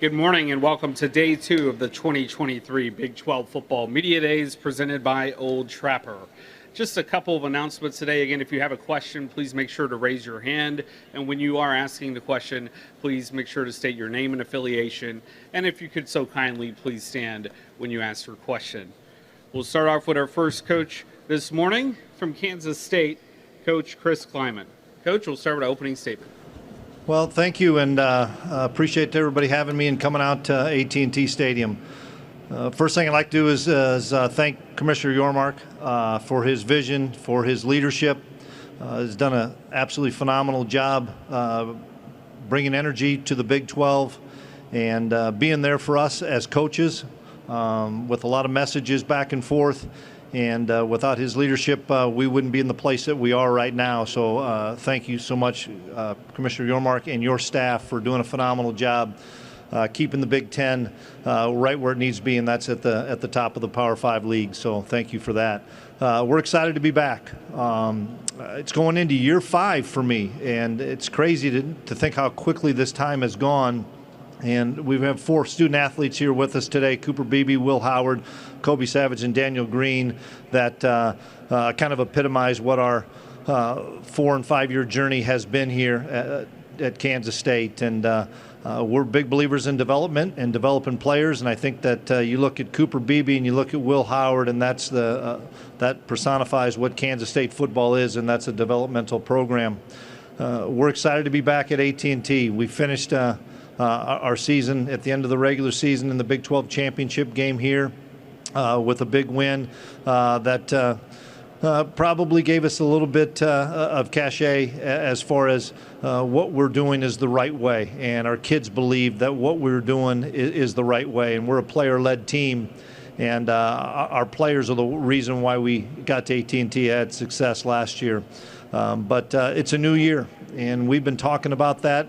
Good morning and welcome to day 2 of the 2023 Big 12 Football Media Days presented by Old Trapper. Just a couple of announcements today. Again, if you have a question, please make sure to raise your hand. And when you are asking the question, please make sure to state your name and affiliation. And if you could so kindly, please stand when you ask your question. We'll start off with our first coach this morning from Kansas State, Coach Chris Klieman. Coach, we'll start with an opening statement. Well, thank you, and appreciate everybody having me and coming out to AT&T Stadium. First thing I'd like to do is thank Commissioner Yormark for his vision, for his leadership. He's done an absolutely phenomenal job bringing energy to the Big 12 and being there for us as coaches with a lot of messages back and forth. And without his leadership, we wouldn't be in the place that we are right now. So thank you so much, Commissioner Yormark and your staff, for doing a phenomenal job keeping the Big Ten right where it needs to be, and that's at the top of the Power 5 league. So thank you for that. We're excited to be back. It's going into year 5 for me, and it's crazy to think how quickly this time has gone. And we have 4 student athletes here with us today: Cooper Beebe, Will Howard, Kobe Savage, and Daniel Green, that kind of epitomize what our 4 and 5 year journey has been here at Kansas State. And we're big believers in development and developing players. And I think that you look at Cooper Beebe and you look at Will Howard, and that's that personifies what Kansas State football is, and that's a developmental program. We're excited to be back at AT&T. We finished our season at the end of the regular season in the Big 12 championship game here with a big win that probably gave us a little bit of cachet as far as what we're doing is the right way. And our kids believe that what we're doing is the right way. And we're a player-led team. And our players are the reason why we got to AT&T, had success last year. But it's a new year, and we've been talking about that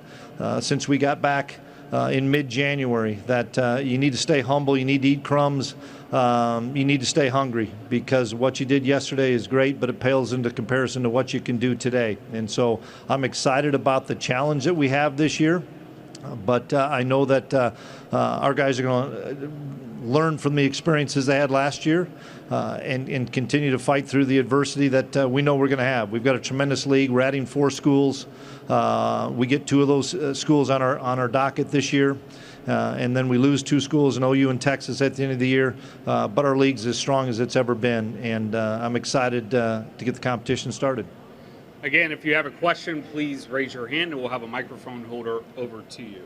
since we got back in mid-January, that you need to stay humble, you need to eat crumbs, you need to stay hungry, because what you did yesterday is great, but it pales into comparison to what you can do today. And so I'm excited about the challenge that we have this year, but I know that our guys are going to learn from the experiences they had last year and continue to fight through the adversity that we know we're going to have. We've got a tremendous league. We're adding 4 schools. We get 2 of those schools on our docket this year, and then we lose 2 schools in OU and Texas at the end of the year. But our league's as strong as it's ever been, and I'm excited to get the competition started. Again, if you have a question, please raise your hand and we'll have a microphone holder over to you.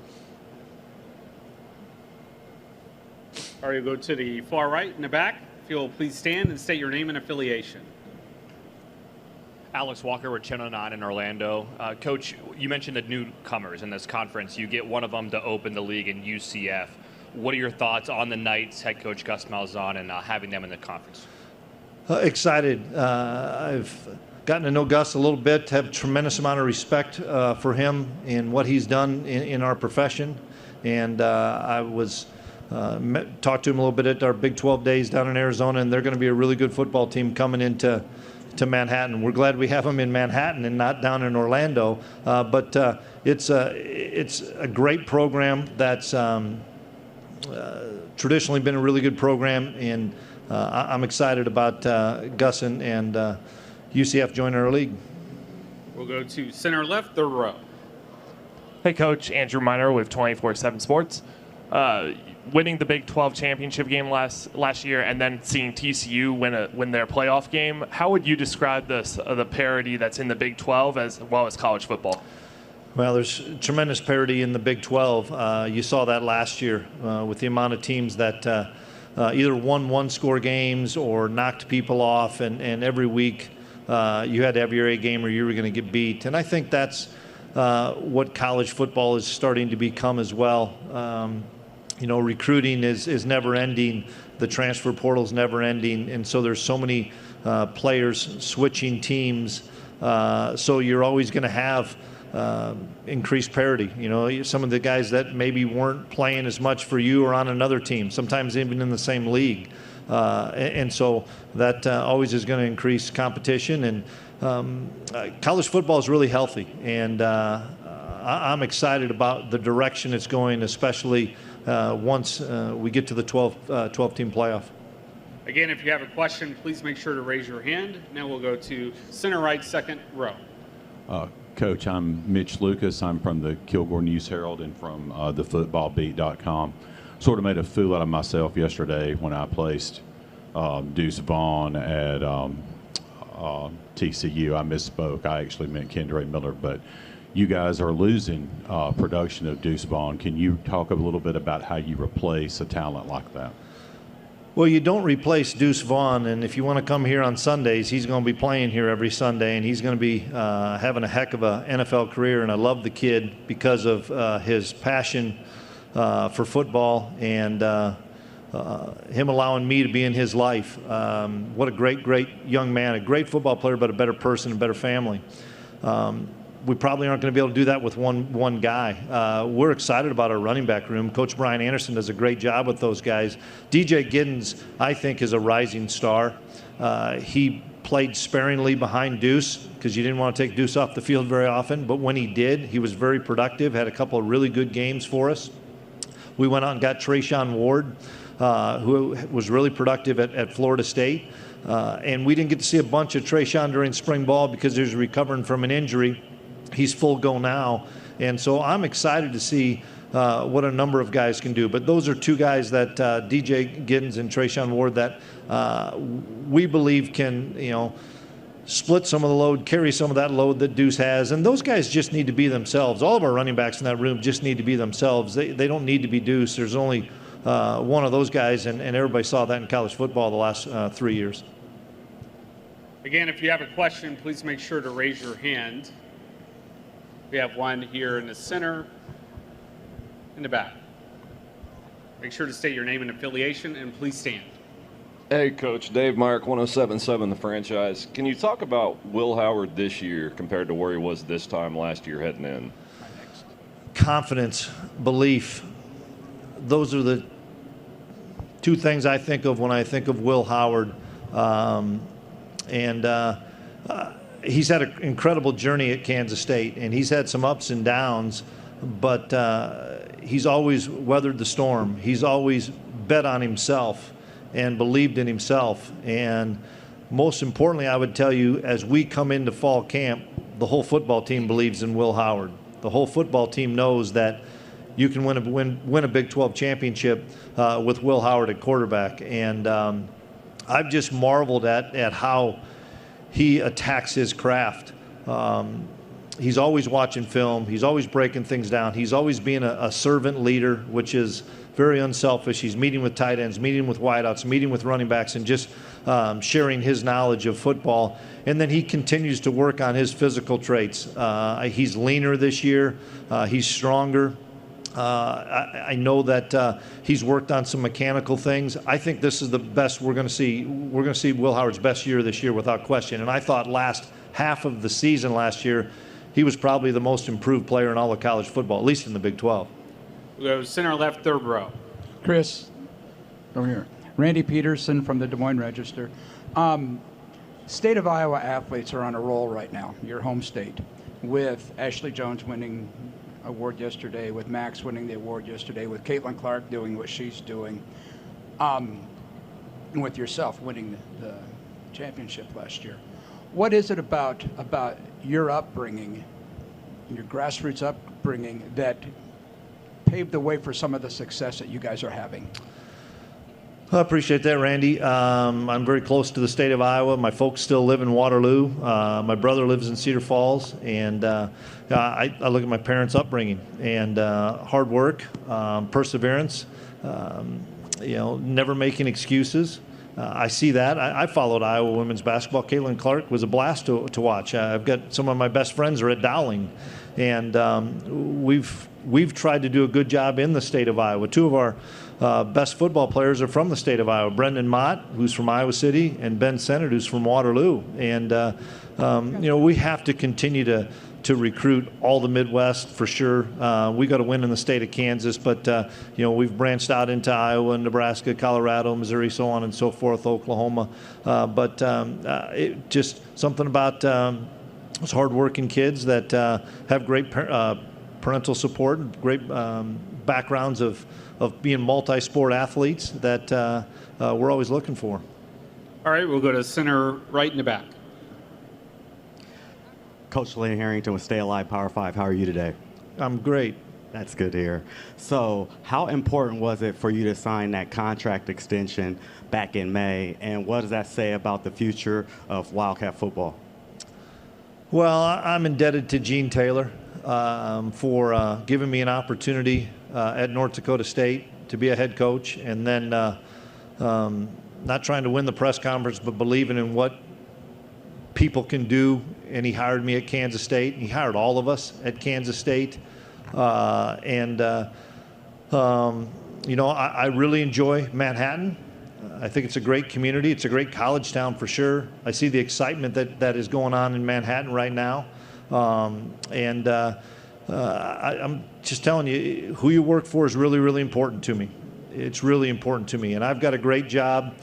All right, we'll go to the far right in the back. If you'll please stand and state your name and affiliation. Alex Walker with Channel 9 in Orlando. Coach, you mentioned the newcomers in this conference. You get one of them to open the league in UCF. What are your thoughts on the Knights, head coach Gus Malzahn, and having them in the conference? Excited. I've gotten to know Gus a little bit, have a tremendous amount of respect for him and what he's done in our profession. And I was talked to him a little bit at our Big 12 days down in Arizona, and they're going to be a really good football team coming into Manhattan. We're glad we have them in Manhattan and not down in Orlando. But it's a great program that's traditionally been a really good program, and I'm excited about Gus and UCF joining our league. We'll go to center left, third row. Hey, Coach. Andrew Miner with 24/7 Sports. Winning the Big 12 championship game last year, and then seeing TCU win their playoff game. How would you describe the parity that's in the Big 12 as well as college football? Well, there's tremendous parity in the Big 12. You saw that last year with the amount of teams that either won one-score games or knocked people off, and every week you had to have your A game or you were going to get beat. And I think that's what college football is starting to become as well. Recruiting is never ending. The transfer portal is never ending. And so there's so many players switching teams. So you're always going to have increased parity. Some of the guys that maybe weren't playing as much for you are on another team, sometimes even in the same league. And so that always is going to increase competition. And college football is really healthy. And I'm excited about the direction it's going, especially once we get to the 12-team playoff. Again, if you have a question, please make sure to raise your hand. Now we'll go to center right, second row. Coach, I'm Mitch Lucas. I'm from the Kilgore News Herald and from thefootballbeat.com. Sort of made a fool out of myself yesterday when I placed Deuce Vaughn at TCU. I misspoke. I actually meant Kendra Miller, but you guys are losing production of Deuce Vaughn. Can you talk a little bit about how you replace a talent like that? Well, you don't replace Deuce Vaughn, and if you want to come here on Sundays, he's going to be playing here every Sunday, and he's going to be having a heck of an NFL career, and I love the kid because of his passion for football and him allowing me to be in his life. What a great, great young man, a great football player, but a better person, a better family. We probably aren't going to be able to do that with one guy. We're excited about our running back room. Coach Brian Anderson does a great job with those guys. DJ Giddens, I think, is a rising star. He played sparingly behind Deuce because you didn't want to take Deuce off the field very often, but when he did, he was very productive, had a couple of really good games for us. We went out and got Trayshawn Ward, who was really productive at Florida State. And we didn't get to see a bunch of Trayshawn during spring ball because he was recovering from an injury. He's full go now. And so I'm excited to see what a number of guys can do. But those are two guys that DJ Giddens and Trayshawn Ward that we believe can, split some of the load, carry some of that load that Deuce has. And those guys just need to be themselves. All of our running backs in that room just need to be themselves. They don't need to be Deuce. There's only one of those guys, and everybody saw that in college football the last 3 years. Again, if you have a question, please make sure to raise your hand. We have one here in the center, in the back. Make sure to state your name and affiliation, and please stand. Hey, Coach. Dave Myrick, 107.7 The Franchise. Can you talk about Will Howard this year compared to where he was this time last year heading in? Confidence, belief. Those are the two things I think of when I think of Will Howard. He's had an incredible journey at Kansas State, and he's had some ups and downs, but he's always weathered the storm. He's always bet on himself and believed in himself. And most importantly, I would tell you, as we come into fall camp, the whole football team believes in Will Howard. The whole football team knows that you can win a Big 12 championship with Will Howard at quarterback. And I've just marveled at how he attacks his craft. He's always watching film. He's always breaking things down. He's always being a servant leader, which is very unselfish. He's meeting with tight ends, meeting with wideouts, meeting with running backs, and just sharing his knowledge of football. And then he continues to work on his physical traits. He's leaner this year. He's stronger. I know that he's worked on some mechanical things. I think this is the best we're going to see. We're going to see Will Howard's best year this year without question. And I thought last half of the season last year, he was probably the most improved player in all of college football, at least in the Big 12. We'll go center left, third row. Chris, over here. Randy Peterson from the Des Moines Register. State of Iowa athletes are on a roll right now, your home state, with Ashley Jones winning award yesterday, with Max winning the award yesterday, with Caitlin Clark doing what she's doing, and with yourself winning the championship last year. What is it about your upbringing, your grassroots upbringing, that paved the way for some of the success that you guys are having? I appreciate that, Randy. I'm very close to the state of Iowa. My folks still live in Waterloo. My brother lives in Cedar Falls, and I look at my parents' upbringing and hard work, perseverance, never making excuses. I see that. I followed Iowa women's basketball. Caitlin Clark was a blast to watch. I've got some of my best friends are at Dowling, and we've tried to do a good job in the state of Iowa. Two of our best football players are from the state of Iowa. Brendan Mott, who's from Iowa City, and Ben Sennett, who's from Waterloo. And we have to continue to recruit all the Midwest for sure. We got to win in the state of Kansas, but we've branched out into Iowa, Nebraska, Colorado, Missouri, so on and so forth, Oklahoma. It just something about those hardworking kids that have great parental support, great backgrounds of being multi-sport athletes that we're always looking for. All right, we'll go to center right in the back. Coach Lynn Harrington with Stay Alive Power 5. How are you today? I'm great. That's good to hear. So how important was it for you to sign that contract extension back in May, and what does that say about the future of Wildcat football? Well, I'm indebted to Gene Taylor for giving me an opportunity at North Dakota State to be a head coach, and then not trying to win the press conference, but believing in what people can do. And he hired me at Kansas State. He hired all of us at Kansas State. I really enjoy Manhattan. I think it's a great community. It's a great college town for sure. I see the excitement that is going on in Manhattan right now. I'm just telling you, who you work for is really, really important to me. It's really important to me. And I've got a great job,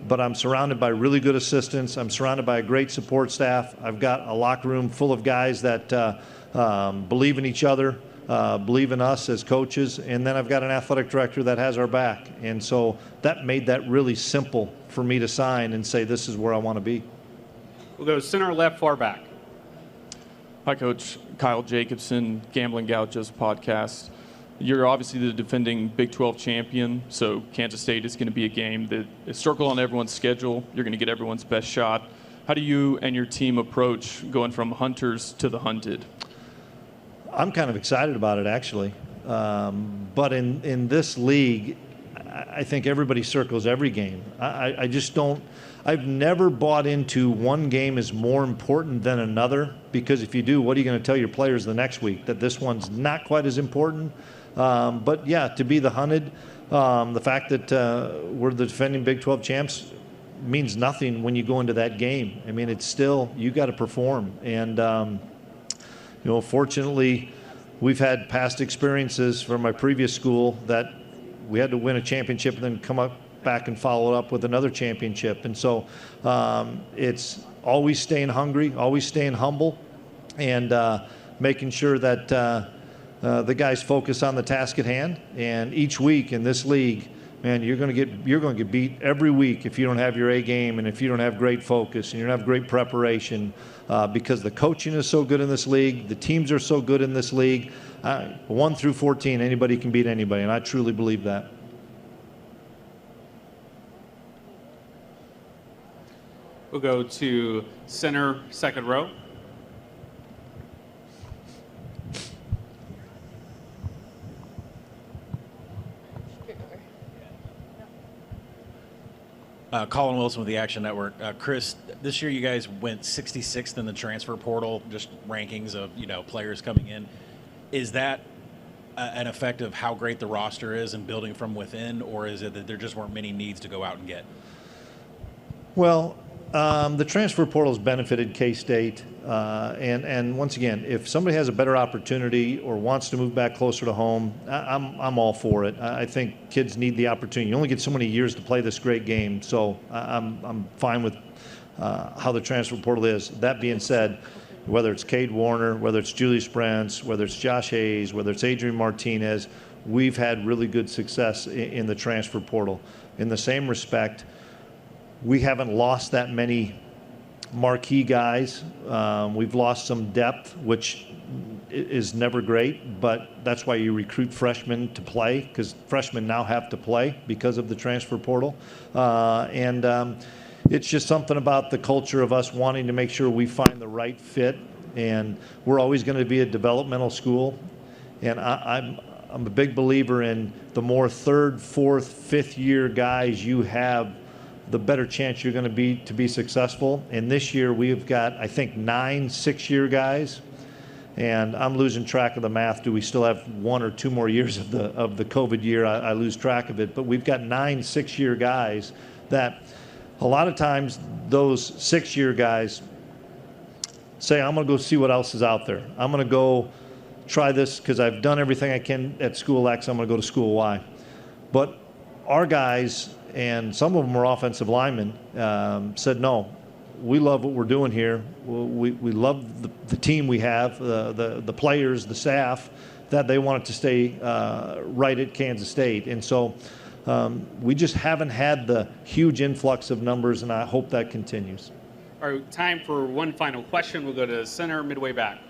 but I'm surrounded by really good assistants. I'm surrounded by a great support staff. I've got a locker room full of guys that believe in each other, believe in us as coaches, and then I've got an athletic director that has our back. And so that made that really simple for me to sign and say, this is where I want to be. We'll go center left, far back. Hi, Coach. Kyle Jacobson, Gambling Gauchos podcast. You're obviously the defending Big 12 champion, so Kansas State is going to be a game that is circled on everyone's schedule. You're going to get everyone's best shot. How do you and your team approach going from hunters to the hunted? I'm kind of excited about it, actually. But in this league, I think everybody circles every game. I just don't. I've never bought into one game is more important than another, because if you do, what are you going to tell your players the next week? That this one's not quite as important? But yeah, to be the hunted, the fact that we're the defending Big 12 champs means nothing when you go into that game. I mean, it's still, you got to perform. And, fortunately, we've had past experiences from my previous school that we had to win a championship and then come up back and follow it up with another championship. And so it's always staying hungry, always staying humble, and making sure that the guys focus on the task at hand. And each week in this league, man, you're going to get beat every week if you don't have your A game and if you don't have great focus and you don't have great preparation, because the coaching is so good in this league, the teams are so good in this league. 1 through 14, anybody can beat anybody, and I truly believe that. We'll go to center, second row. Colin Wilson with the Action Network. Chris, this year you guys went 66th in the transfer portal, just rankings of players coming in. Is that an effect of how great the roster is and building from within, or is it that there just weren't many needs to go out and get? Well, the transfer portal has benefited K-State, and once again, if somebody has a better opportunity or wants to move back closer to home, I'm all for it. I think kids need the opportunity. You only get so many years to play this great game, so I'm fine with how the transfer portal is. That being said, whether it's Cade Warner, whether it's Julius Brents, whether it's Josh Hayes, whether it's Adrian Martinez, we've had really good success in the transfer portal. In the same respect, we haven't lost that many marquee guys. We've lost some depth, which is never great, but that's why you recruit freshmen to play, because freshmen now have to play because of the transfer portal. It's just something about the culture of us wanting to make sure we find the right fit, and we're always going to be a developmental school. And I'm a big believer in the more third, fourth, fifth year guys you have, the better chance you're going to be successful. And this year we've got, I think, 9 6-year guys, and I'm losing track of the math. Do we still have 1 or 2 more years of the COVID year? I lose track of it. But we've got 9 6-year guys that a lot of times those 6-year guys say, I'm going to go see what else is out there. I'm going to go try this because I've done everything I can at school X. I'm going to go to school Y. But our guys, and some of them are offensive linemen, said, no, we love what we're doing here. We love the team we have, the players, the staff, that they want it to stay right at Kansas State. And so we just haven't had the huge influx of numbers, and I hope that continues. All right, time for one final question. We'll go to center, midway back.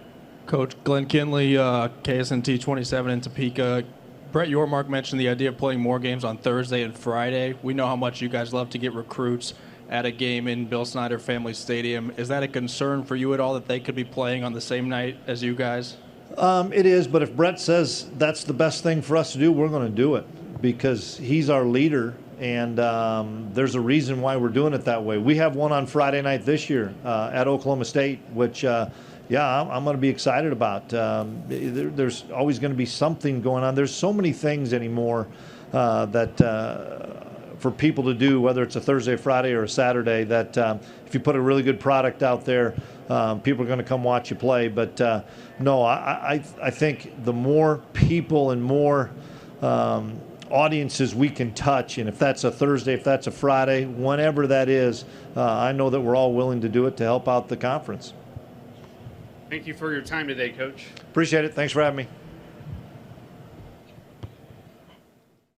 Coach Glenn Kinley, KSNT 27 in Topeka. Brett Yormark mentioned the idea of playing more games on Thursday and Friday. We know how much you guys love to get recruits at a game in Bill Snyder Family Stadium. Is that a concern for you at all that they could be playing on the same night as you guys? It is, but if Brett says that's the best thing for us to do, we're going to do it because he's our leader, and there's a reason why we're doing it that way. We have one on Friday night this year at Oklahoma State, which I'm going to be excited about. There's always going to be something going on. There's so many things anymore that for people to do, whether it's a Thursday, Friday, or a Saturday, that if you put a really good product out there, people are going to come watch you play. But no, I think the more people and more audiences we can touch, and if that's a Thursday, if that's a Friday, whenever that is, I know that we're all willing to do it to help out the conference. Thank you for your time today, Coach. Appreciate it. Thanks for having me.